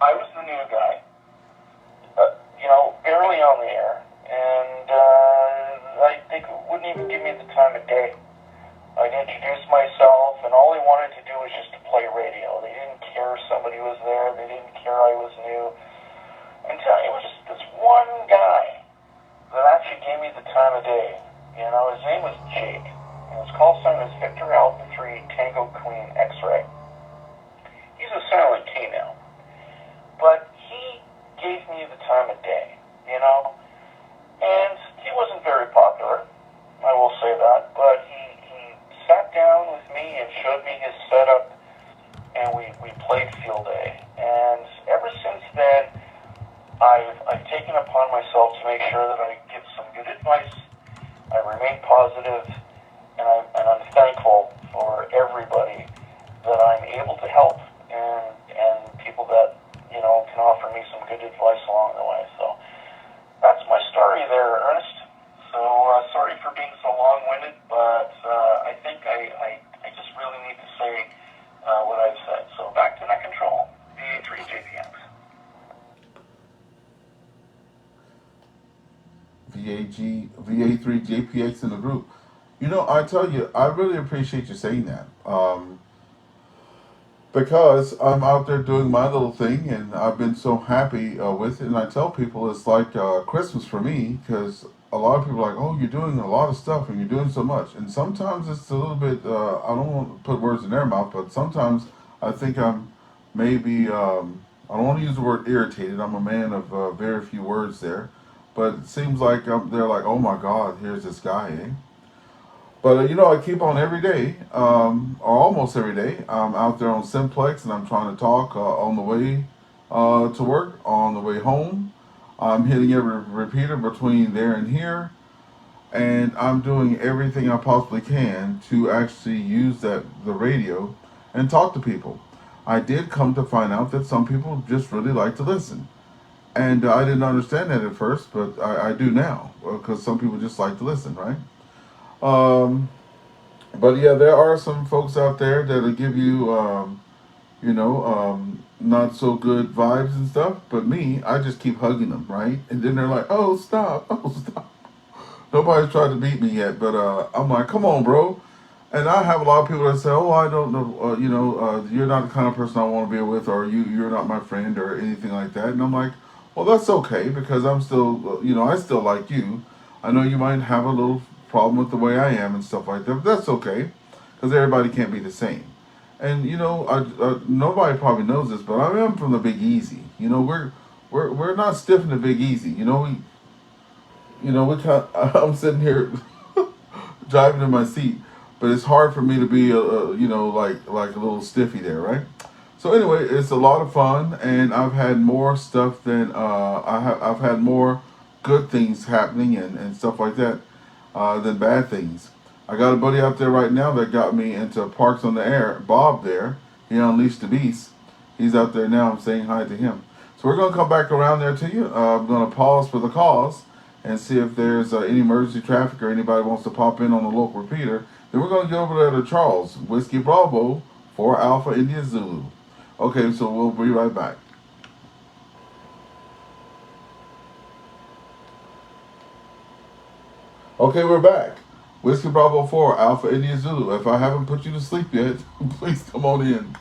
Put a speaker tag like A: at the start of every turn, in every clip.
A: I was the new guy, barely on the air, and they wouldn't even give me the time of day. I'd introduce myself, and all they wanted to do was just to play radio. They didn't care if somebody was there. They didn't care I was new. Until it was just this one guy that actually gave me the time of day. His name was Jake, and his call sign was Victor Alpha 3 Tango Queen X-Ray. He's a silent K now. But he gave me the time of day, and he wasn't very popular, I will say that, but he sat down with me and showed me his setup, and we played field day. And ever since then, I've taken upon myself to make sure that I give some good advice. I remain positive, and I'm thankful for everybody that I'm able to help, and people that can offer me some good advice along the way. So that's my story there, Ernest. So sorry for being so long-winded, but I think I just really need to say what I've said. So back to net control, VA3 JPX.
B: VA3 JPX in the group. I tell you, I really appreciate you saying that. Because I'm out there doing my little thing, and I've been so happy with it. And I tell people it's like Christmas for me, because a lot of people are like, oh, you're doing a lot of stuff and you're doing so much. And sometimes it's a little bit, I don't want to put words in their mouth, but sometimes I think I'm maybe, I don't want to use the word irritated. I'm a man of very few words there. But it seems like they're like, oh my God, here's this guy, eh? But, I keep on every day, or almost every day. I'm out there on Simplex, and I'm trying to talk on the way to work, on the way home. I'm hitting every repeater between there and here. And I'm doing everything I possibly can to actually use the radio and talk to people. I did come to find out that some people just really like to listen. And I didn't understand that at first, but I do now, because some people just like to listen, right? But yeah, there are some folks out there that'll give you, not so good vibes and stuff. But me, I just keep hugging them, right? And then they're like, oh, stop, oh, stop. Nobody's tried to beat me yet, but I'm like, come on, bro. And I have a lot of people that say, oh, I don't know, you're not the kind of person I want to be with, or you're not my friend, or anything like that. And I'm like, well, that's okay, because I'm still, I still like you. I know you might have a little problem with the way I am and stuff like that, but that's okay, because everybody can't be the same. And nobody probably knows this, but I am from the Big Easy. We're not stiff in the Big Easy. I'm sitting here driving in my seat, but it's hard for me to be like a little stiffy there, right? So anyway, it's a lot of fun, and I've had more stuff than I've had more good things happening and stuff like that than bad things. I got a buddy out there right now that got me into Parks on the Air. Bob there, he unleashed the beast. He's out there now. I'm saying hi to him. So we're going to come back around there to you. I'm going to pause for the calls and see if there's any emergency traffic or anybody wants to pop in on the local repeater. Then we're going to get over there to Charles, Whiskey Bravo, 4 Alpha India Zulu. Okay, so we'll be right back. Okay, we're back. Whiskey Bravo 4, Alpha India Zulu. If I haven't put you to sleep yet, please come on in.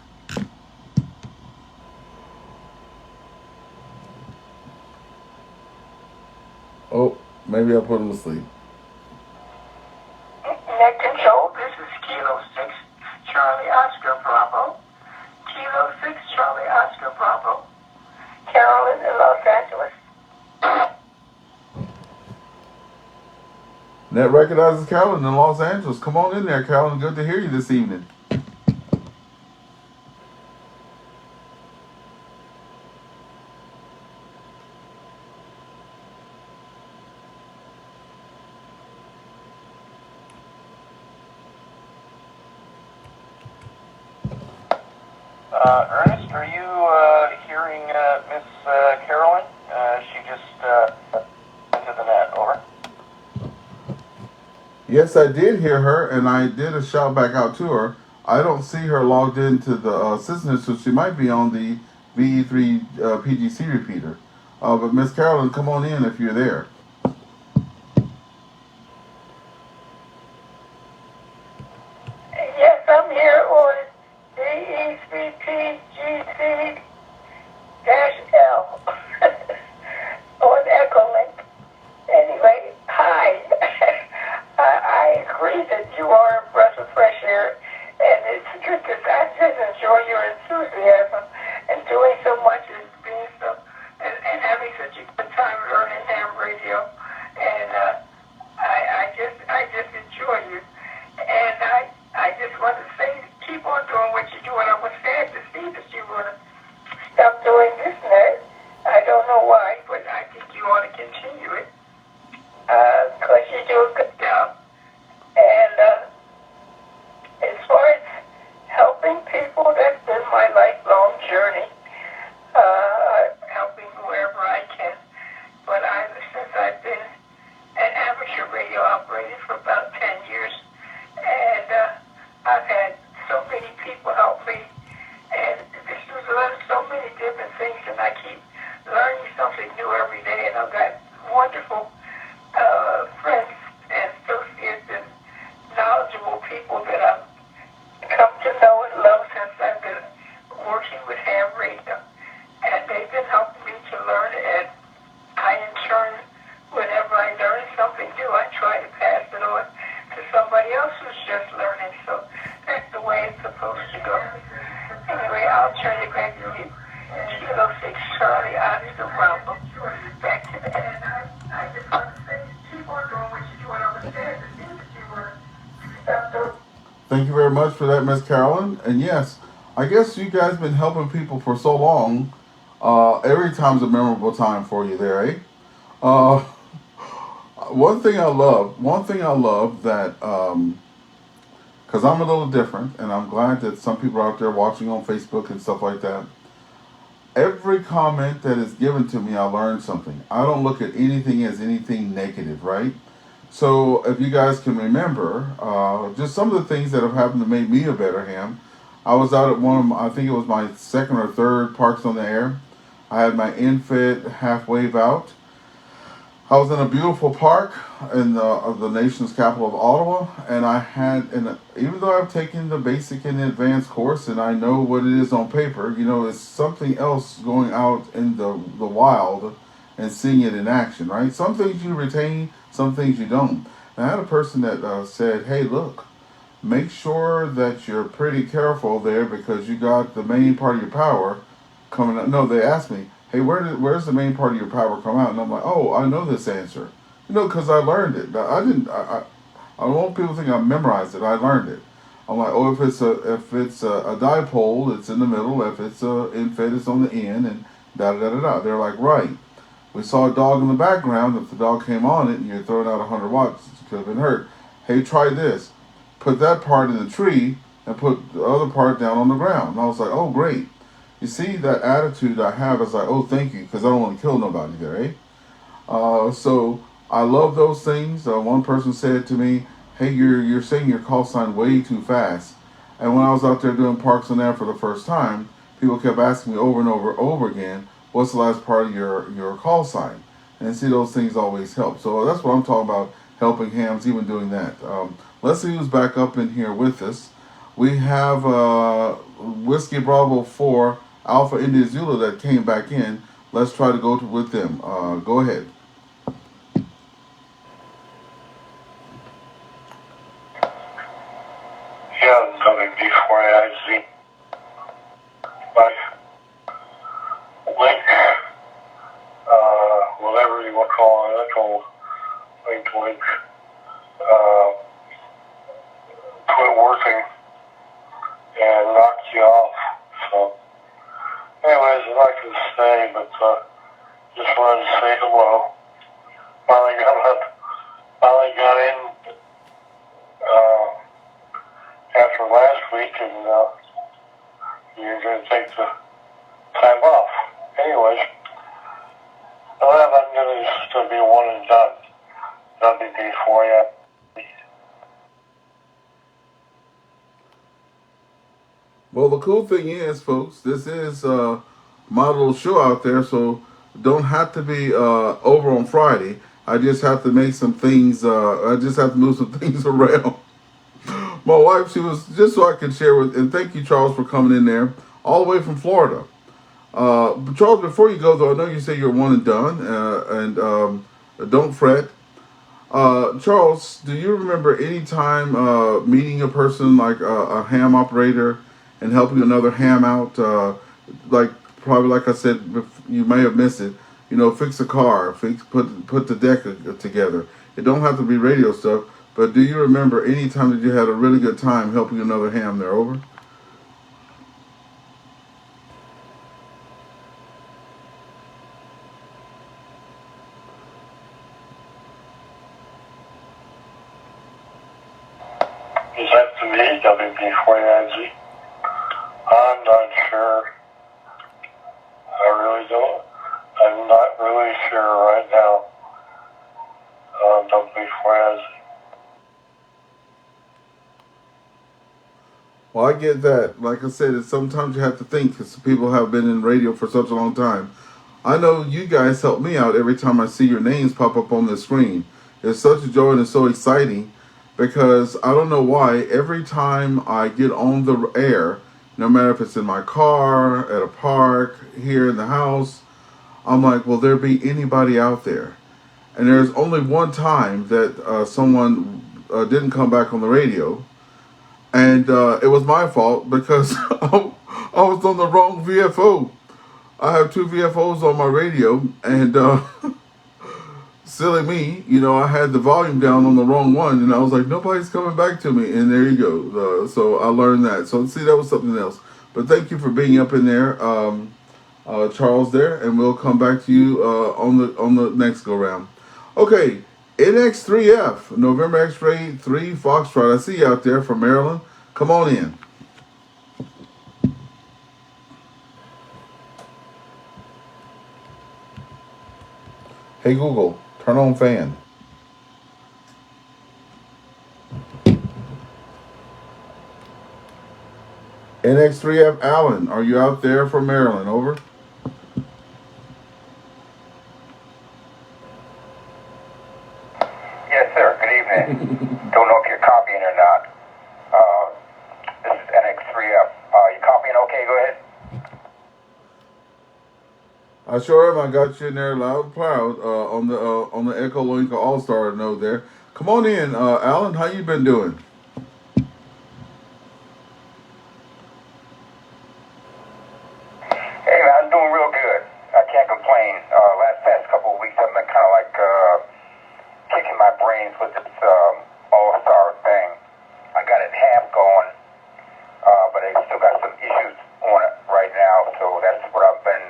B: Oh, maybe I put him to sleep.
A: Net control, this is Kilo 6, Charlie Oscar Bravo. Kilo 6, Charlie Oscar Bravo. Carolyn in Los Angeles.
B: Net recognizes Carolyn in Los Angeles. Come on in there, Carolyn. Good to hear you this evening.
A: Ernest, are you hearing Miss Carolyn? She just went to the net. Over.
B: Yes, I did hear her, and I did a shout back out to her. I don't see her logged into the system, so she might be on the VE3 PGC repeater. But Miss Carolyn, come on in if you're there.
C: Yes, I'm here on DE3PGC-L on Echolink. Anyway, hi. I agree that you are a breath of fresh air, and it's good to I just enjoy your enthusiasm and doing so much and being so and having such a good time learning ham radio. And I just enjoy you. And I just want to say, keep on doing what you're doing. I was sad to see that you were stop doing this and that. I don't know why, but I think you ought to continue it because you do a good job. And as far as helping people, that's been my lifelong journey, helping whoever I can. But since I've been an amateur radio operator for about 10 years, and I've had so many people help me, and this was so many different things, and I keep learning something new every day, and I've got wonderful friends and associates and knowledgeable people that I've come to know and love since I've been working with ham radio, and they've been helping me to learn, and I in turn, whenever I learn something new, I try to pass it on to somebody else who's just learning. So that's the way it's supposed to go. Anyway, I'll turn it back to you. Kilo 6 Charlie, Oscar Bravo. Back to the end. I just want to say, keep on doing what you're doing. I was sad to see that you were stop doing.
B: Thank you very much for that, Miss Carolyn. And yes, I guess you guys been helping people for so long. Every time's a memorable time for you there, eh? Uh, one thing I love that, because I'm a little different, and I'm glad that some people are out there watching on Facebook and stuff like that. Every comment that is given to me, I learn something. I don't look at anything as anything negative, right? So if you guys can remember, just some of the things that have happened to make me a better ham. I was out at one of I think it was my second or third Parks on the Air. I had my infit half wave out. I was in a beautiful park in the nation's capital of Ottawa, and even though I've taken the basic and advanced course, and I know what it is on paper, it's something else going out in the wild and seeing it in action, right? Some things you retain, some things you don't. And I had a person that said, "Hey, look, make sure that you're pretty careful there because you got the main part of your power coming up." No, they asked me, "Hey, where's the main part of your power come out?" And I'm like, "Oh, I know this answer, because I learned it. I didn't. I don't want people to think I memorized it. I learned it. I'm like, oh, if it's a dipole, it's in the middle. If it's a infit, it's on the end, and da da da da." They're like, "Right. We saw a dog in the background. If the dog came on it and you're throwing out 100 watts, it could have been hurt. Hey, try this. Put that part in the tree and put the other part down on the ground." And I was like, "Oh, great." You see that attitude I have is like, "Oh, thank you," because I don't want to kill nobody there, eh? So I love those things. One person said to me, "Hey, you're saying your call sign way too fast." And when I was out there doing Parks and Air for the first time, people kept asking me over and over again, "What's the last part of your call sign?" And see, those things always help. So that's what I'm talking about, helping hams, even doing that. Let's see who's back up in here with us. We have Whiskey Bravo 4 Alpha India Zulu that came back in. Let's try to go with them. Go ahead.
D: Yeah, something before I see my link, whatever you want to call it, EchoLink, quit working and knocked you off. So, anyways, I'd like to stay, but just wanted to say hello. Finally got in after last week, and you're going to take the time off. Anyways, I'm going to just be one and done. WD for you.
B: Well, the cool thing is, folks, this is my little show out there, so don't have to be over on Friday. I just have to make some things. I just have to move some things around. My wife, she was just so I could share with, and thank you, Charles, for coming in there all the way from Florida. But Charles, before you go though, I know you say you're one and done, and don't fret. Charles, do you remember any time meeting a person like a ham operator and helping another ham out? Like probably like I said, you may have missed it. You know, fix a car, put the deck together. It don't have to be radio stuff, but do you remember any time that you had a really good time helping another ham there? Over.
D: Is that to me, WB49Z? I'm not sure. I really don't. I'm not really sure right now. WB49Z.
B: Well, I get that. Like I said, it's sometimes you have to think because people have been in radio for such a long time. I know you guys help me out every time I see your names pop up on the screen. It's such a joy and it's so exciting because I don't know why every time I get on the air, no matter if it's in my car, at a park, here in the house, I'm like, will there be anybody out there? And there's only one time that someone didn't come back on the radio. And it was my fault because I was on the wrong VFO. I have two VFOs on my radio, and silly me, you know, I had the volume down on the wrong one, and I was like, nobody's coming back to me, and there you go. So I learned that. So see, that was something else. But thank you for being up in there, Charles, there, and we'll come back to you on the next go round. Okay. NX3F, November X-Ray 3 Foxtrot. I see you out there from Maryland. Come on in. Hey Google, turn on fan. NX3F Allen, are you out there from Maryland? Over.
E: Yes, sir. Good evening. Don't know if you're copying or not. This is NX3F. You copying okay? Go ahead.
B: I sure am. I got you in there loud and proud on the Echolink and AllStar node there. Come on in, Alan. How you been doing?
E: Hey, man, I'm doing real good. I can't complain. Past couple of weeks, I've been kind of like kicking my brains with this AllStar thing. I got it half going, but I still got some issues on it right now, so that's what I've been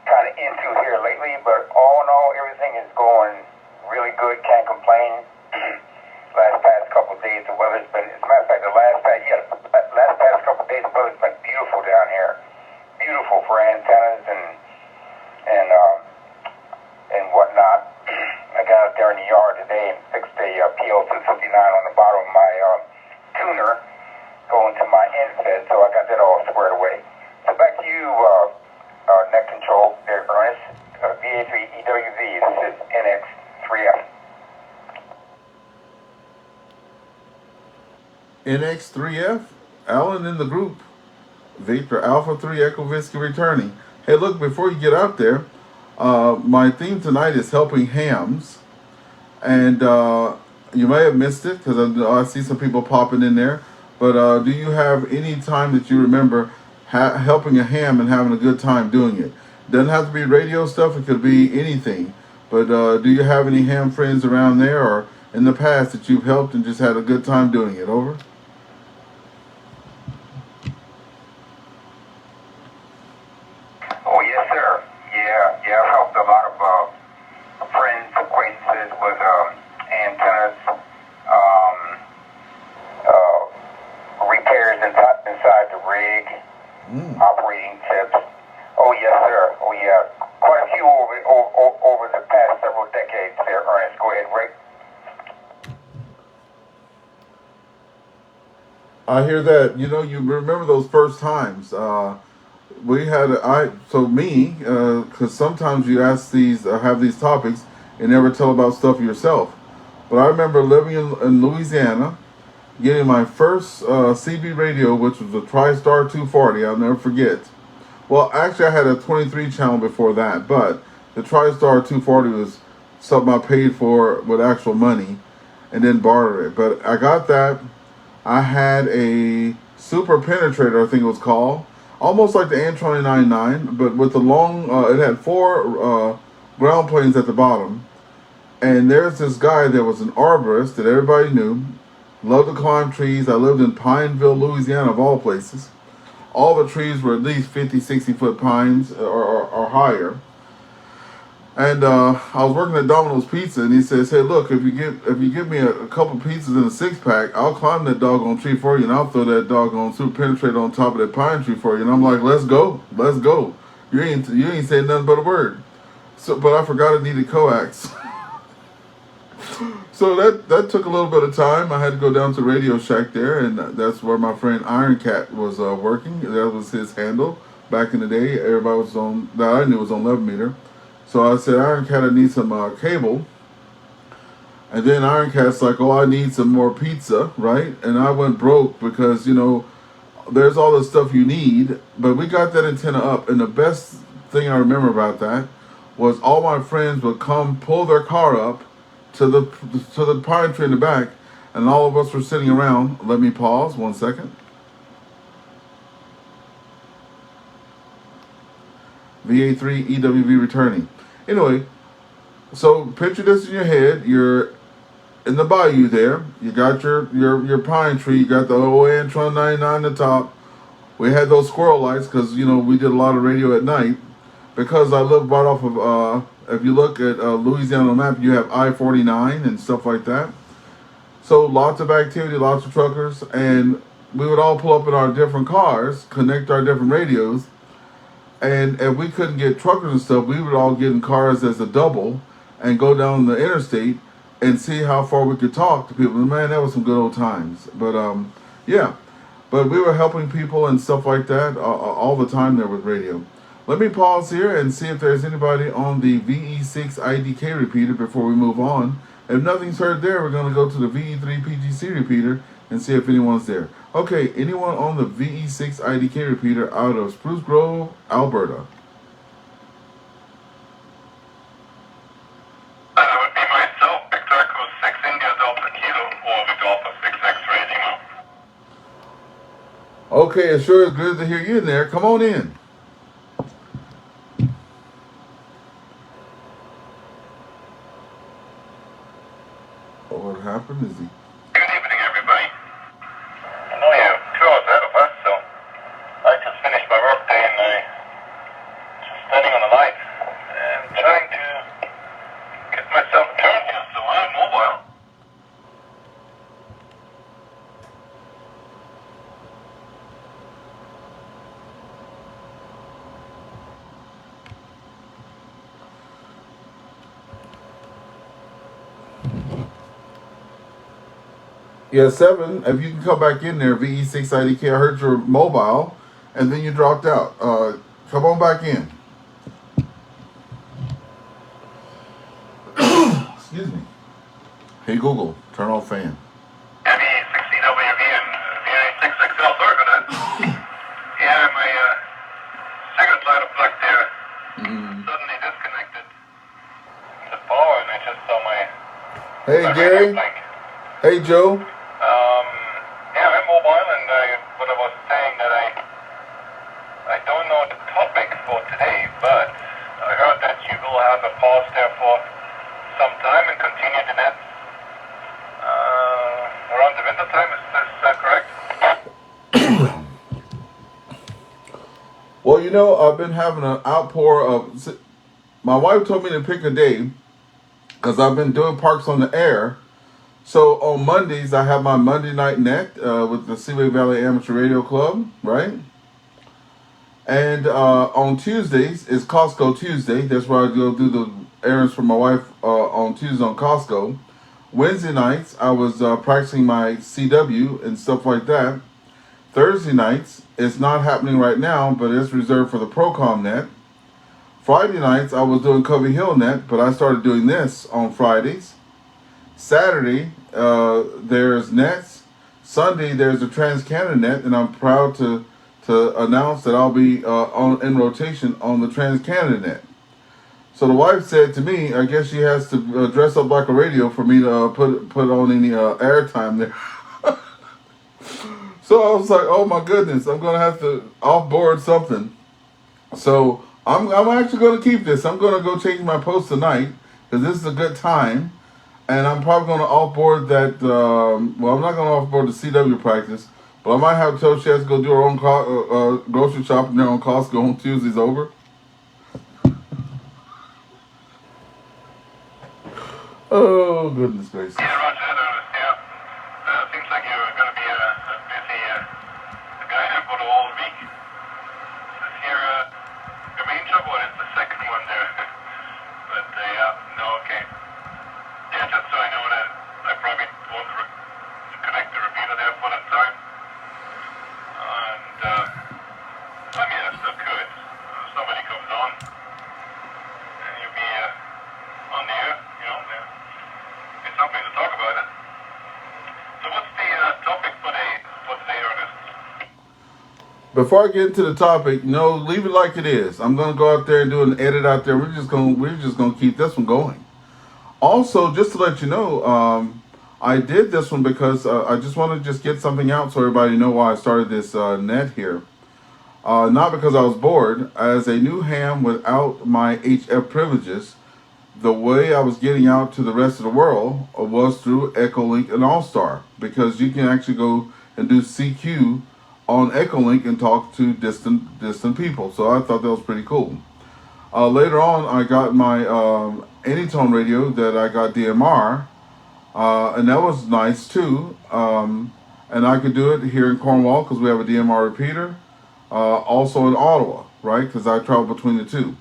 E: kind of into here lately. But all in all, everything is going really good. Can't complain. Past couple of days, the weather's been, as a matter of fact, last past couple of days, the weather's been beautiful down here. Beautiful for antennas and whatnot. I got out there in the yard today and fixed a PL259 on the bottom of my tuner going to my inset, so I got that all squared away. So back to you, net control there, Ernest. VA3EWV, this is NX3F.
B: NX3F, Alan in the group. Victor Alpha 3 Echo Whiskey returning. Hey, look, before you get out there, my theme tonight is helping hams. And you may have missed it because I see some people popping in there. But do you have any time that you remember helping a ham and having a good time doing it? Doesn't have to be radio stuff. It could be anything. But do you have any ham friends around there or in the past that you've helped and just had a good time doing it? Over.
E: Oh, yes, sir. Yeah, I've helped a lot of friends, acquaintances with antennas, repairs inside the rig, operating tips. Oh, yes, sir. Oh, yeah. Quite a few over the past several decades there, Ernest. Go ahead, Rick.
B: I hear that. You know, you remember those first times. we had because sometimes you ask these have these topics and never tell about stuff yourself. But I remember living in Louisiana, getting my first CB radio, which was a TriStar 240. I'll never forget. Well, actually, I had a 23 channel before that, but the TriStar 240 was something I paid for with actual money and then bartered it. But I got that. I had a Super Penetrator, I think it was called, almost like the N29.9, but with the long, it had 4 ground planes at the bottom. And there's this guy that was an arborist that everybody knew, loved to climb trees. I lived in Pineville, Louisiana, of all places. All the trees were at least 50, 60-foot pines or higher. And I was working at Domino's Pizza, and he says, "Hey, look, if you give me a couple pizzas in a 6-pack, I'll climb that doggone tree for you, and I'll throw that doggone Super Penetrator on top of that pine tree for you." And I'm like, "Let's go. You ain't saying nothing but a word." So, but I forgot it needed coax. So that took a little bit of time. I had to go down to Radio Shack there, and that's where my friend Iron Cat was working. That was his handle back in the day. Everybody was on that I knew was on 11 meter. So I said, "Iron Cat, I need some cable." And then Iron Cat's like, "Oh, I need some more pizza," right? And I went broke because, there's all the stuff you need. But we got that antenna up, and the best thing I remember about that was all my friends would come pull their car up to the pine tree in the back, and all of us were sitting around. Let me pause 1 second. VA3 EWV returning. Anyway, so picture this in your head. You're in the bayou there. You got your pine tree. You got the old Antron 99 on the top. We had those squirrel lights because, we did a lot of radio at night. Because I live right off of, if you look at Louisiana map, you have I-49 and stuff like that. So lots of activity, lots of truckers. And we would all pull up in our different cars, connect our different radios. And if we couldn't get truckers and stuff, we would all get in cars as a double and go down the interstate and see how far we could talk to people. And man, that was some good old times. But yeah, but we were helping people and stuff like that all the time there with radio. Let me pause here and see if there's anybody on the VE6 IDK repeater before we move on. If nothing's heard there, we're going to go to the VE3 PGC repeater and see if anyone's there. Okay, anyone on the VE6 IDK repeater out of Spruce Grove, Alberta?
D: That would be myself, Victor Echo 6 India Delta Kilo, or the Delta 6 X-ray Lima.
B: Okay, it sure is good to hear you in there. Come on in. What happened is he...
D: Good evening, everybody. I know you're 2 hours ahead of us, so I just finished my work day and I just standing on the light and trying to get myself turned here, so I'm mobile.
B: Yeah, 7, if you can come back in there, VE6 IDK, I heard your mobile, and then you dropped out. Come on back in. Excuse me. Hey, Google, turn off fan.
D: ME16WV and VA6XL, sorry for that. Yeah, my cigarette lighter plug there suddenly disconnected the power, and I just saw my
B: Hey, Gary.
D: blank.
B: Hey, Joe.
D: Yeah, I'm mobile, and what I was saying that I don't know the topic for today, but I heard that you will have a pause there for some time and continue the net around the winter time. Is this correct?
B: Well, I've been having an outpour of... My wife told me to pick a day because I've been doing Parks on the Air. So on Mondays, I have my Monday night net with the Seaway Valley Amateur Radio Club, right? And on Tuesdays is Costco Tuesday. That's where I go do the errands for my wife on Tuesdays on Costco. Wednesday nights, I was practicing my CW and stuff like that. Thursday nights, it's not happening right now, but it's reserved for the Procom net. Friday nights, I was doing Covey Hill net, but I started doing this on Fridays. Saturday, there's nets. Sunday, there's a Trans-Canada net, and I'm proud to announce that I'll be in rotation on the Trans-Canada net. So the wife said to me, I guess she has to dress up like a radio for me to put on any airtime there. So I was like, oh my goodness, I'm going to have to offboard something. So I'm actually going to keep this. I'm going to go change my post tonight because this is a good time. And I'm probably going to offboard that, well, I'm not going to offboard the CW practice, but I might have to tell she has to go do her own grocery shopping there on Costco on Tuesdays over. Oh, goodness gracious.
D: Yeah, Roger, I noticed, yeah. Seems like you're going to be a busy guy here for the whole week. This is your main job, or is the second one there? But, yeah, no, okay. Yeah, just so I know that I probably won't connect the repeater there for that time. And, I mean, I still could. If somebody comes on, and you'll be on the air, you know, it's something to talk about it. So what's the topic for today, Ernest?
B: Before I get into the topic, no, leave it like it is. I'm gonna go out there and do an edit out there. We're just gonna keep this one going. Also, just to let you know, I did this one because I just want to just get something out so everybody know why I started this net here. Not because I was bored. As a new ham without my HF privileges, the way I was getting out to the rest of the world was through Echolink and AllStar, because you can actually go and do CQ on Echolink and talk to distant people. So I thought that was pretty cool. Later on, I got my Anytone radio that I got DMR, and that was nice too. And I could do it here in Cornwall because we have a DMR repeater. Also in Ottawa, right? Because I travel between the two.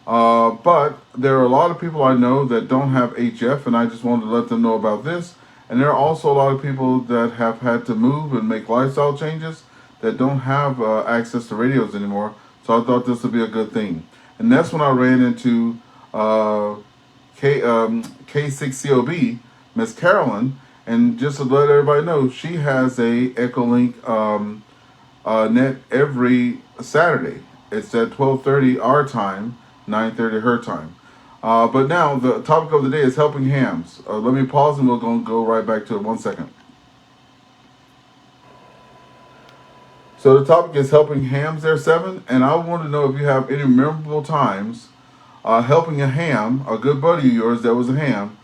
B: But there are a lot of people I know that don't have HF, and I just wanted to let them know about this. And there are also a lot of people that have had to move and make lifestyle changes that don't have access to radios anymore. So I thought this would be a good thing. And that's when I ran into K6COB, Miss Carolyn, and just to let everybody know, she has a Echolink net every Saturday. It's at 12:30 our time, 9:30 her time. But now the topic of the day is helping hams. Let me pause and we're going to go right back to it. 1 second. So the topic is helping hams there, 7. And I want to know if you have any memorable times helping a ham, a good buddy of yours that was a ham,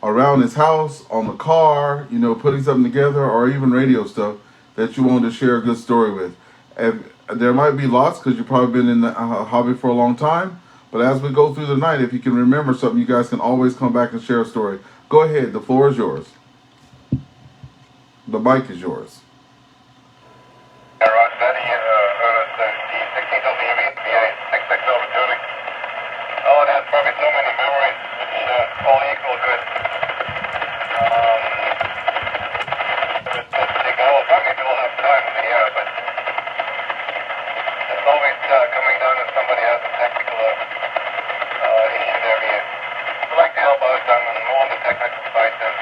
B: around his house, on the car, you know, putting something together, or even radio stuff that you wanted to share a good story with. And there might be lots because you've probably been in the hobby for a long time. But as we go through the night, if you can remember something, you guys can always come back and share a story. Go ahead. The floor is yours. The mic is yours.
D: Roger, that D16WV, VA6XL returning. Oh, it has probably so many memories, which all equal good. Probably we'll have time in the air, but it's always coming down if somebody has a technical issue there. We like to help out on more on the technical side than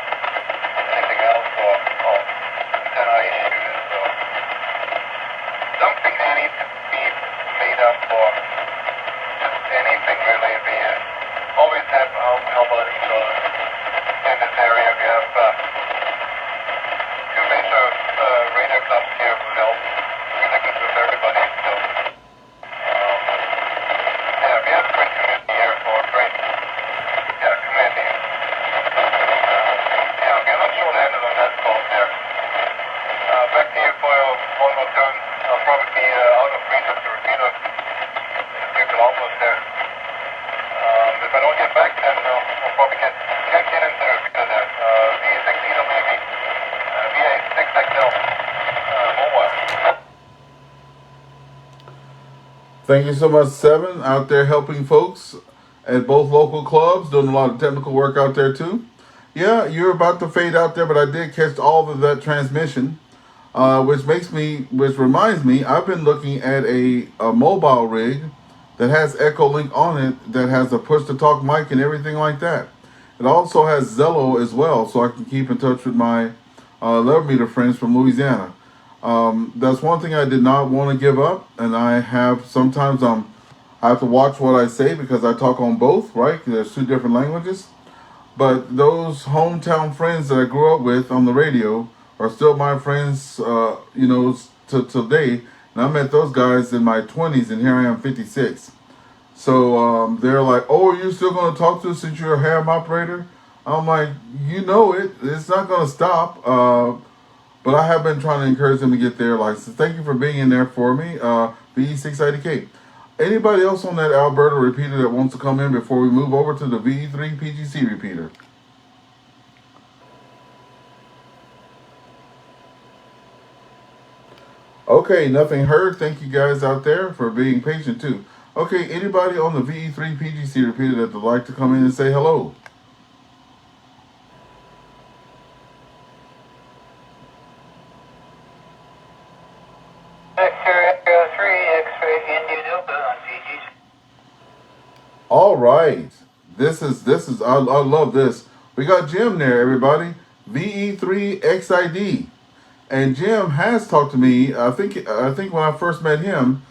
D: anything else, or antenna issues, or something they need to be made up for. Just anything really. We always help out each other in this area. We have two major radio clubs here who help really good with everybody. So, yeah, we have a great community here for great community. Yeah, we're not short-handed on that fault there. Back to you for one more turn. I'll probably be out of reach of the repeater in a few kilometers there. If I don't get back, then I'll probably can't get into the repeater there. V16WV, VA6XL, mobile.
B: Thank you so much, 7, out there helping folks at both local clubs, doing a lot of technical work out there too. Yeah, you're about to fade out there, but I did catch all of that transmission. which reminds me, I've been looking at a mobile rig that has EchoLink on it, that has a push-to-talk mic and everything like that. It also has Zello as well, so I can keep in touch with my love meter friends from Louisiana. That's one thing I did not want to give up, and I have to watch what I say because I talk on both, right? There's two different languages. But those hometown friends that I grew up with on the radio are still my friends, to today. And I met those guys in my 20s, and here I am, 56. So they're like, "Oh, are you still going to talk to us since you're a ham operator?" I'm like, "You know it. It's not going to stop." But I have been trying to encourage them to get their license. Thank you for being in there for me, VE680K. Anybody else on that Alberta repeater that wants to come in before we move over to the VE3 PGC repeater? Okay, nothing heard. Thank you guys out there for being patient too. Okay, anybody on the VE3 PGC repeater that would like to come in and say hello? All right, this is I love this. We got Jim there, everybody. VE3XID, and Jim has talked to me. I think when I first met him,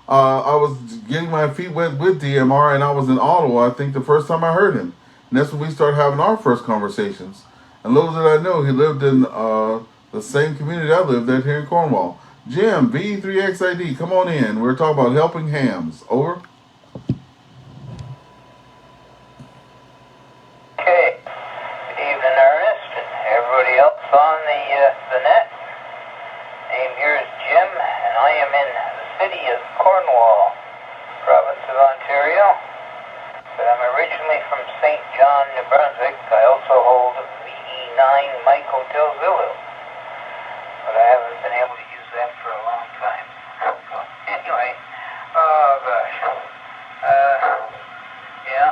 B: I was getting my feet wet with DMR, and I was in Ottawa. I think the first time I heard him, and that's when we started having our first conversations. And little did I know he lived in the same community I lived at here in Cornwall. Jim, VE3XID, come on in. We're talking about helping hams. Over.
F: Okay. Good evening, Ernest, and everybody else on the net. Name here is Jim, and I am in the city of Cornwall, province of Ontario. But I'm originally from St. John, New Brunswick. I also hold VE9 Mike Hotel Zulu, but I haven't been able to use that for a long time. So anyway, oh gosh, yeah.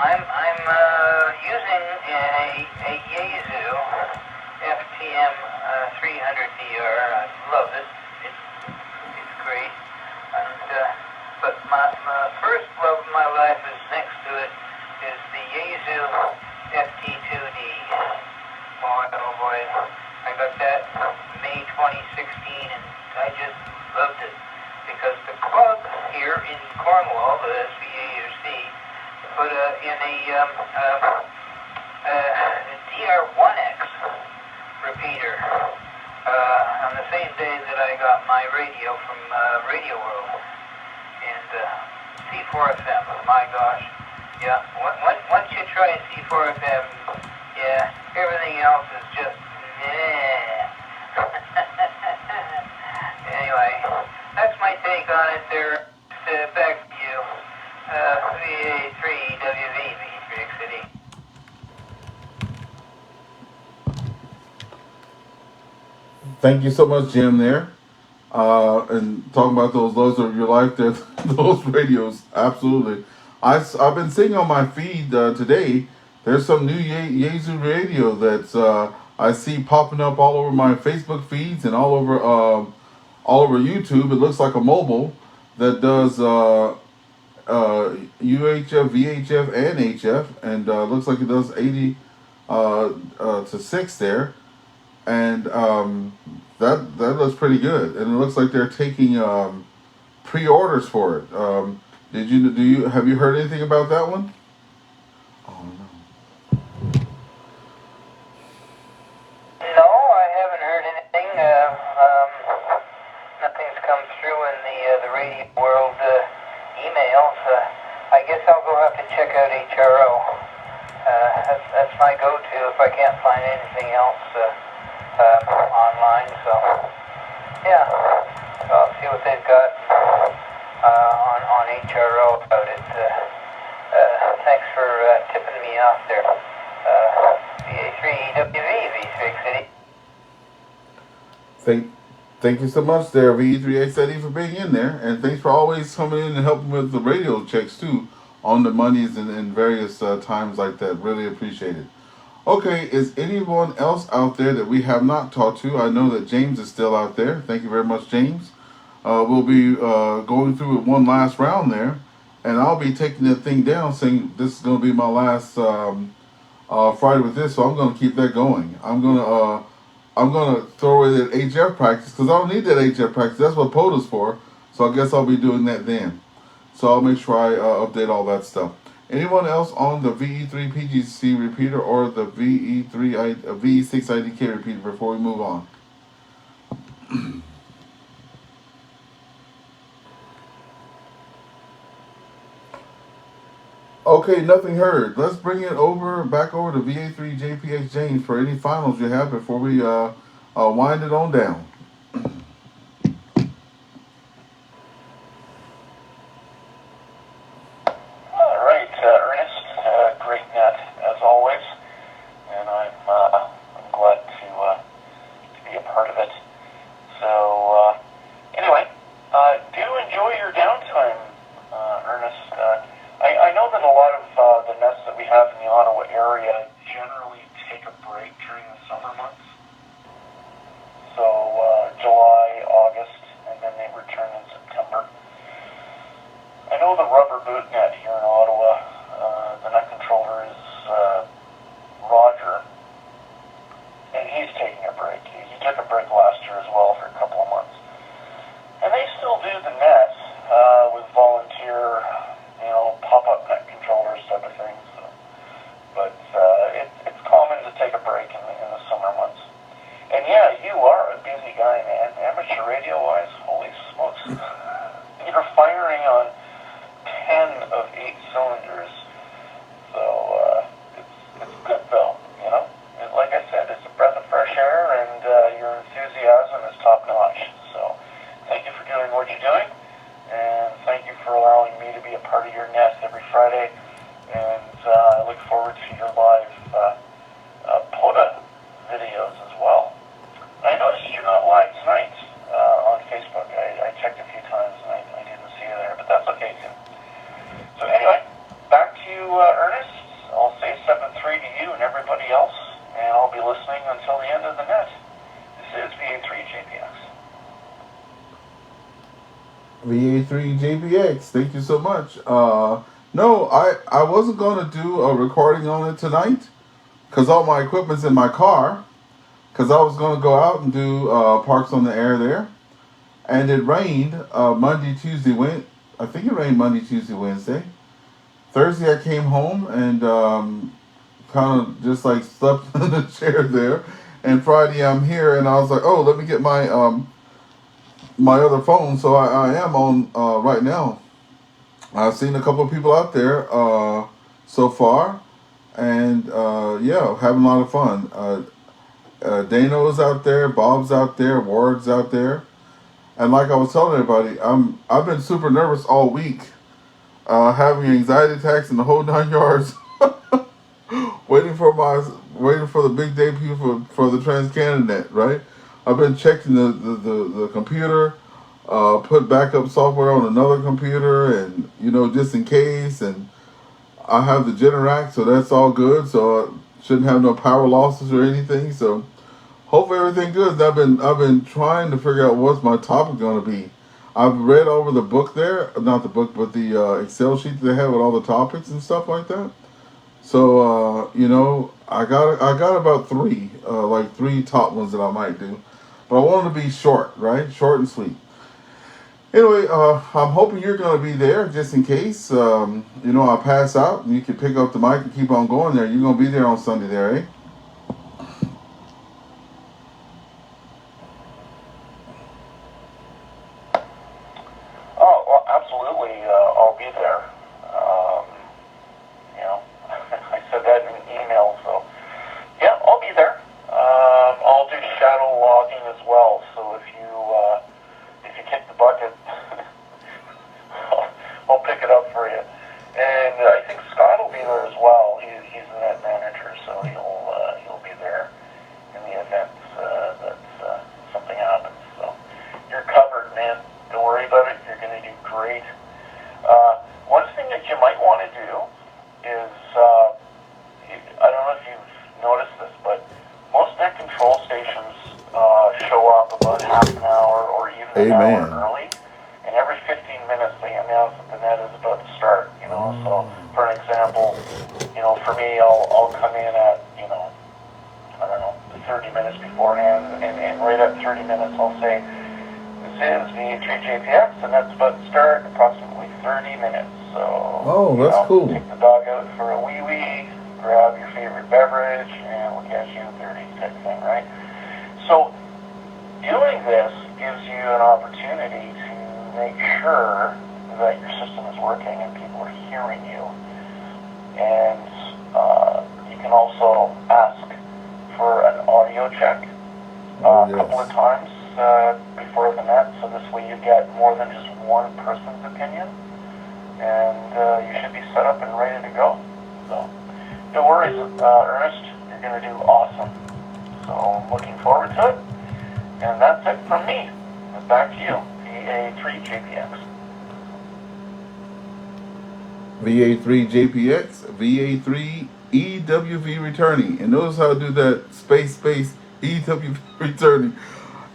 F: I'm using a Yaesu FTM 300DR. I love it. It's great. And but my first love of my life is next to it is the Yaesu FT2D. Boy, oh boy, I got that May 2016, and I just loved it because the club here in Cornwall, the SVAUC, put in a DR1X repeater on the same day that I got my radio from Radio World. And C4FM, my gosh, yeah, once you try C4FM, yeah, everything else is just meh. Anyway, that's my take on it there. Back to you. VA3WV, V3X City.
B: Thank you so much, Jim, there. And talking about those lows of your life, those radios, absolutely. I've been seeing on my feed today, there's some new Yaesu radio that's I see popping up all over my Facebook feeds and all over YouTube. It looks like a mobile that does UHF, VHF, and HF, and looks like it does 80 to 6 there, and that looks pretty good. And it looks like they're taking pre-orders for it. Have you heard anything about that one? Oh no.
F: No, I haven't heard anything. Nothing's come through in the Radio World emails. I guess I'll go have to check out HRO. That's my go-to if I can't find anything else online. So yeah, so I'll see what they've got on HRO about it. Thanks for tipping me off there. VA3WV, V680.
B: Thank you so much there, VE3XID, for being in there, and thanks for always coming in and helping with the radio checks too on the monies and various times like that. Really appreciate it. Okay, is anyone else out there that we have not talked to? I know that James is still out there. Thank you very much, James. We'll be going through it one last round there, and I'll be taking that thing down, saying this is going to be my last Friday with this, so I'm going to keep that going. I'm gonna throw away that HF practice because I don't need that HF practice. That's what POTA's for. So I guess I'll be doing that then. So I'll make sure I update all that stuff. Anyone else on the VE3 PGC repeater or the VE6 IDK repeater before we move on? Okay, nothing heard. Let's bring it back over to VA3 JPX James for any finals you have before we wind it on down.
A: All right, Ernest, great net as always, and I'm glad to be a part of it. So anyway, do enjoy your downtime, Ernest. I know that a lot of the nets that we have in the Ottawa area generally take a break during the summer months. So July, August, and then they return in September. I know the rubber boot net here in Ottawa, the net controller is Roger, and he's taking a break. He took a break last year as well for a couple of months. And they still do the nets with volunteer, pop-up net controllers type of things. So. But it's common to take a break in the summer months. And yeah, you are a busy guy, man. Amateur radio-wise, holy smokes. You're firing on 10 of 8 cylinders. So it's good, though, And like I said, it's a breath of fresh air, and your enthusiasm is top-notch. So thank you for doing what you're doing, and thank you for allowing me to be a part of your nest every Friday. And I look forward to your live POTA videos as well. I noticed you're not live tonight on Facebook. I checked a few times and I didn't see you there, but that's okay too. So anyway, back to you, Ernest. I'll say 7-3 to you and everybody else, and I'll be listening until the end of the net. This is VA3 JPX.
B: VA3 JPX, thank you so much. No, I wasn't going to do a recording on it tonight because all my equipment's in my car. Because I was going to go out and do Parks on the Air there. And it rained Monday, Tuesday, Wednesday. I think it rained Monday, Tuesday, Wednesday. Thursday I came home and kind of just like slept in the chair there. And Friday I'm here and I was like, oh, let me get my my other phone. So I am on right now. I've seen a couple of people out there so far. And yeah, having a lot of fun. Dano's out there, Bob's out there, Ward's out there, and like I was telling everybody, I've been super nervous all week, having anxiety attacks and the whole 9 yards, waiting for the big debut for the TransCanada, right? I've been checking the computer, put backup software on another computer, and just in case, and I have the Generac, so that's all good. So I shouldn't have no power losses or anything. So hopefully everything good. I've been trying to figure out what's my topic going to be. I've read over the book there, not the book, but the Excel sheet that they have with all the topics and stuff like that. So I got about 3, like 3 top ones that I might do, but I want them to be short, right? Short and sweet. Anyway, I'm hoping you're going to be there just in case. I pass out and you can pick up the mic and keep on going there. You're going to be there on Sunday there, eh?
A: Oh, well, absolutely. I'll be there. I said that in an email, so yeah, I'll be there. I'll do shadow logging as well. So if you kick the bucket, I'll pick it up for you. And I think Scott will be there as well. He's the net manager, so he'll be there in the event that something happens. So you're covered, man. Don't worry about it. You're going to do great. One thing that you might want to do is, I don't know if you've noticed that control stations show up about half an hour or even an hour early, and every 15 minutes they announce that the net is about to start. So for an example, for me, I'll come in at I don't know 30 minutes beforehand, and right at 30 minutes I'll say, this is VA3JPX, and that's about to start in approximately 30 minutes. So
B: that's cool.
A: Take the dog out for a wee-wee, grab your favorite beverage, and we'll catch you in 30 type thing, right? So doing this gives you an opportunity to make sure that your system is working and people are hearing you. And you can also ask for an audio check a couple of times before the net, so this way you get more than just one person's opinion, and you should be set up and ready to go. So no worries, Ernest, you're going to do awesome. So I'm looking forward to it, and that's it from me. Back to you, VA3JPX.
B: VA3JPX, VA3EWV returning. And notice how I do that space EWV returning.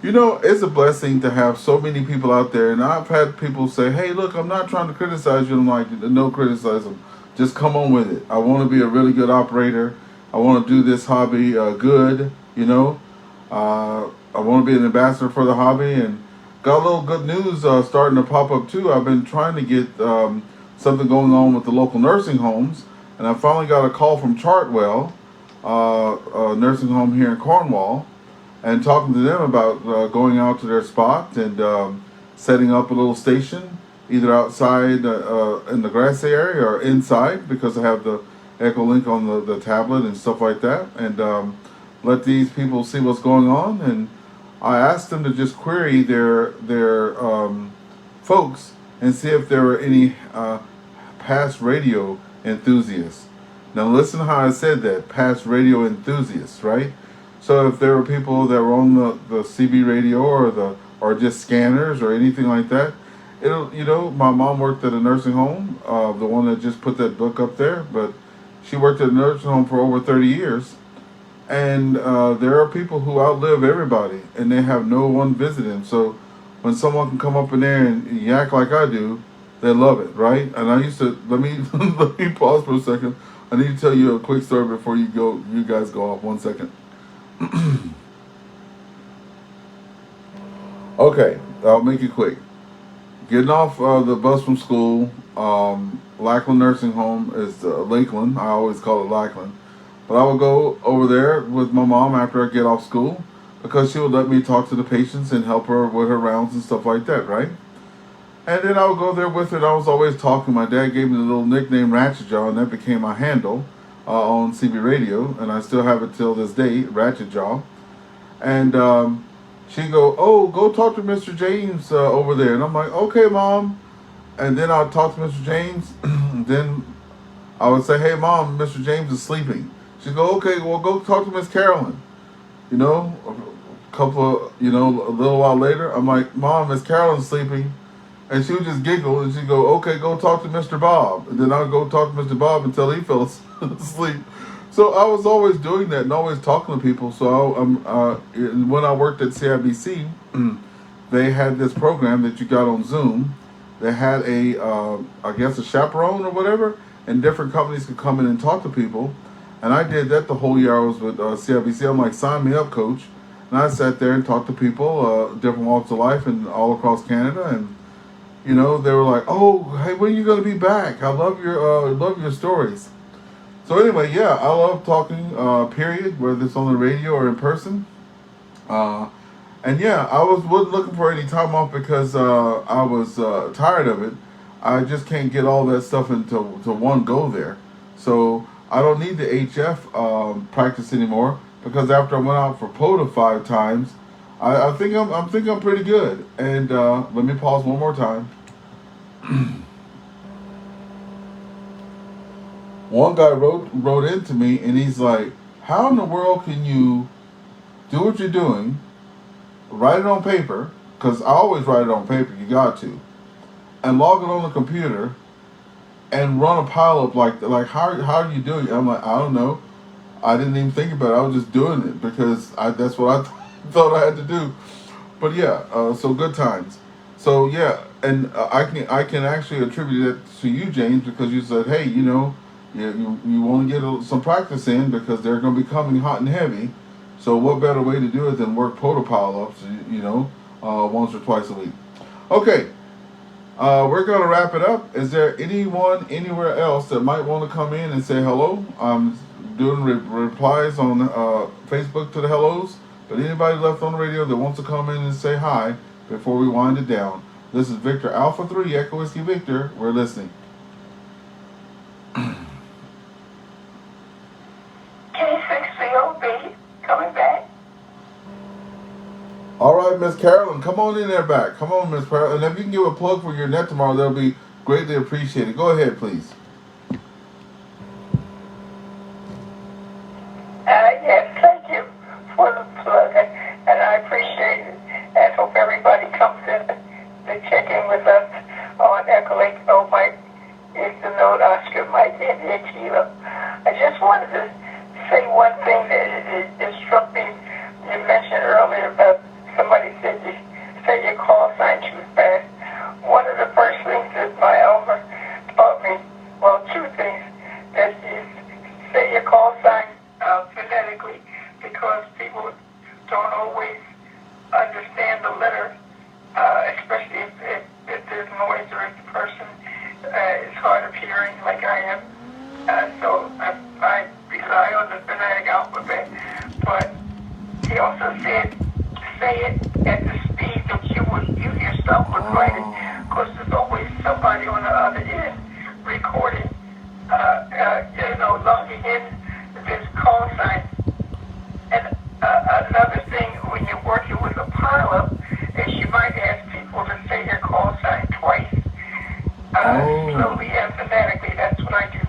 B: It's a blessing to have so many people out there. And I've had people say, hey, look, I'm not trying to criticize you. I'm like, no criticism. Just come on with it. I want to be a really good operator. I want to do this hobby good, I want to be an ambassador for the hobby. And got a little good news starting to pop up, too. I've been trying to get something going on with the local nursing homes. And I finally got a call from Chartwell, a nursing home here in Cornwall, and talking to them about going out to their spot and setting up a little station, either outside in the grassy area or inside, because I have the EchoLink on the tablet and stuff like that, and let these people see what's going on. And I asked them to just query their folks and see if there were any past radio enthusiasts. Now listen how I said that, past radio enthusiasts, right? So if there were people that were on the CB radio or just scanners or anything like that, my mom worked at a nursing home, the one that just put that book up there, but she worked at a nursing home for over 30 years. And there are people who outlive everybody, and they have no one visiting. So when someone can come up in there and yak like I do, they love it, right? And I used to, let me pause for a second. I need to tell you a quick story before you guys go off. 1 second. Okay, I'll make it quick. Getting off the bus from school, Lackland Nursing Home is Lakeland. I always call it Lackland. But I would go over there with my mom after I get off school, because she would let me talk to the patients and help her with her rounds and stuff like that, right? And then I would go there with her, and I was always talking. My dad gave me the little nickname Ratchet Jaw, and that became my handle on CB radio, and I still have it till this day, Ratchet Jaw. And she'd go, oh, go talk to Mr. James over there. And I'm like, okay, Mom. And then I'd talk to Mr. James. Then I would say, hey, Mom, Mr. James is sleeping. She'd go, okay, well, go talk to Miss Carolyn. A little while later, I'm like, Mom, Miss Carolyn's sleeping. And she would just giggle, and she'd go, okay, go talk to Mr. Bob. And then I'd go talk to Mr. Bob until he fell asleep. So I was always doing that and always talking to people. So when I worked at CIBC, they had this program that you got on Zoom. They had a chaperone or whatever, and different companies could come in and talk to people. And I did that the whole year I was with CIBC. I'm like, sign me up, coach. And I sat there and talked to people, different walks of life and all across Canada. And, they were like, oh, hey, when are you going to be back? I love your stories. So anyway, yeah, I love talking, period, whether it's on the radio or in person. And yeah, I wasn't looking for any time off because I was tired of it. I just can't get all that stuff into one go there. So I don't need the HF practice anymore, because after I went out for POTA 5 times, I think I'm pretty good. And let me pause one more time. One guy wrote into me, and he's like, how in the world can you do what you're doing, write it on paper, because I always write it on paper, you got to, and log it on the computer and run a pile up like how are you doing it? I'm like, I don't know. I didn't even think about it. I was just doing it because that's what I thought I had to do. But yeah, so good times. So yeah, and I can actually attribute it to you, James, because you said, hey, you want to get some practice in because they're going to be coming hot and heavy. So what better way to do it than work protocol ups, once or twice a week. Okay, we're going to wrap it up. Is there anyone anywhere else that might want to come in and say hello? I'm doing replies on Facebook to the hellos. But anybody left on the radio that wants to come in and say hi before we wind it down. This is Victor Alpha 3, Echo Whiskey Victor. We're listening.
C: K6COB coming back.
B: All right, Miss Carolyn, come on in there back. Come on, Miss Carolyn. And if you can give a plug for your net tomorrow, that'll be greatly appreciated. Go ahead, please.
C: Yes, thank you for the plug, and I appreciate it, and hope everybody comes in to check in with us on Echolink. Oh, Mike is the Node, Oscar, Mike, and Kilo. I just wanted to say one thing that struck me. You mentioned earlier about somebody said you say your call sign too fast. One of the first things that my elder taught me, well, two things, that you say your call sign phonetically, because people don't always understand the letter, especially if there's noise or if the person is hard of hearing like I am. So I rely on the phonetic alphabet. But he also said, say it at the speed that you yourself would write it, because there's always somebody on the other end recording, logging in this call sign. And another thing, when you're working with a pileup, is you might ask people to say their call sign twice, slowly and phonetically. That's what I do.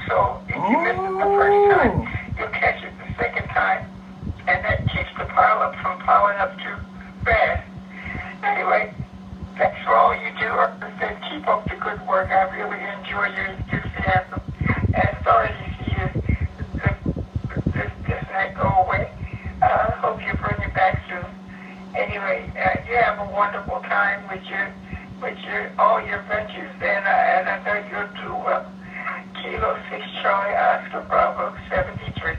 C: So if you miss it the first time, you'll catch it the second time, and that keeps the pileup from piling up too fast. Anyway, thanks for all you do. And keep up the good work. I really enjoy your enthusiasm. And sorry to see this night go away. Hope you bring it back soon. Anyway, you have a wonderful time with all your ventures, and I know you'll do well. Kilo 6 Charlie Oscar Bravo 73.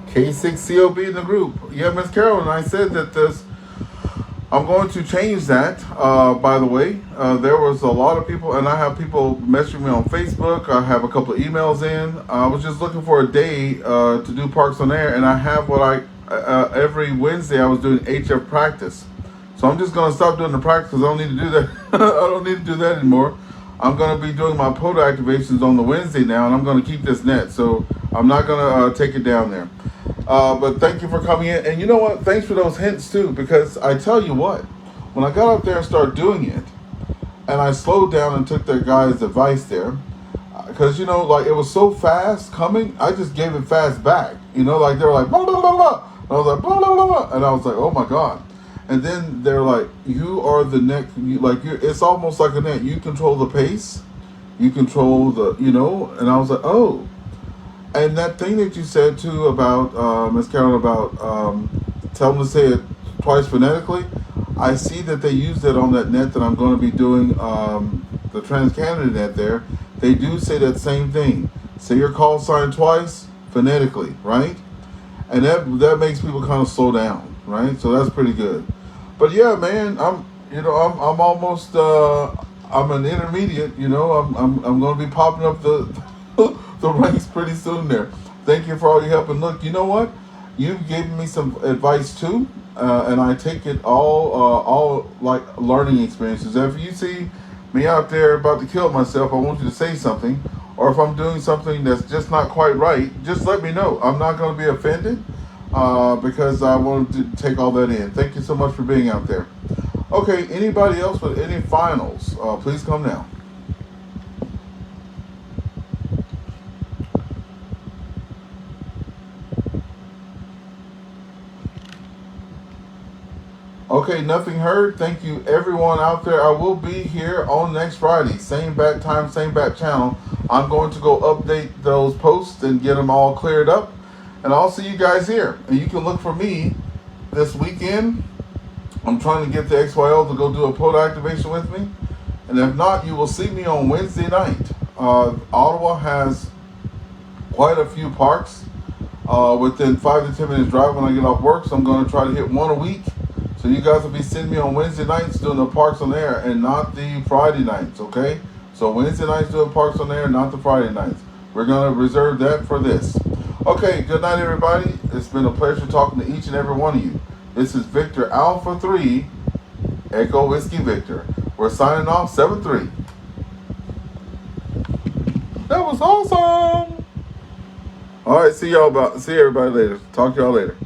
B: K6COB in the group. Yeah, Miss Carolyn, I said that I'm going to change that, by the way. There was a lot of people, and I have people messaging me on Facebook. I have a couple of emails in. I was just looking for a day to do Parks on Air, and I have every Wednesday I was doing HF practice. So I'm just going to stop doing the practice because I don't need to do that. I don't need to do that anymore. I'm going to be doing my POTA activations on the Wednesday now, and I'm going to keep this net. So I'm not going to take it down there. But thank you for coming in. And you know what? Thanks for those hints, too, because I tell you what, when I got up there and started doing it, and I slowed down and took that guy's advice there, because, it was so fast coming, I just gave it fast back. They were like, blah, blah, blah, blah. And I was like, blah, blah, blah, blah. And I was like, oh, my God. And then they're like, you are the next, it's almost like a net. You control the pace. You control the, and I was like, oh. And that thing that you said, too, about, Ms. Carol, about tell them to say it twice phonetically, I see that they use that on that net that I'm going to be doing, the Trans-Canada net there. They do say that same thing. Say your call sign twice phonetically, right? And that makes people kind of slow down, right? So that's pretty good. But yeah, man, I'm almost, I'm an intermediate, I'm going to be popping up the ranks pretty soon there. Thank you for all your help. And look, you know what? You've given me some advice too, and I take it all like learning experiences. If you see me out there about to kill myself, I want you to say something. Or if I'm doing something that's just not quite right, just let me know. I'm not going to be offended because I wanted to take all that in. Thank you so much for being out there. Okay, anybody else with any finals? Please come now. Okay. Okay, nothing heard. Thank you, everyone out there. I will be here on next Friday. Same bat time, same bat channel. I'm going to go update those posts and get them all cleared up. And I'll see you guys here. And you can look for me this weekend. I'm trying to get the XYL to go do a photo activation with me. And if not, you will see me on Wednesday night. Ottawa has quite a few parks within 5 to 10 minutes drive when I get off work. So I'm going to try to hit one a week. So you guys will be sending me on Wednesday nights doing the parks on air and not the Friday nights, okay? So Wednesday nights doing parks on air, not the Friday nights. We're going to reserve that for this. Okay, good night, everybody. It's been a pleasure talking to each and every one of you. This is Victor Alpha 3, Echo Whiskey Victor. We're signing off 7-3. That was awesome. All right, see everybody later. Talk to y'all later.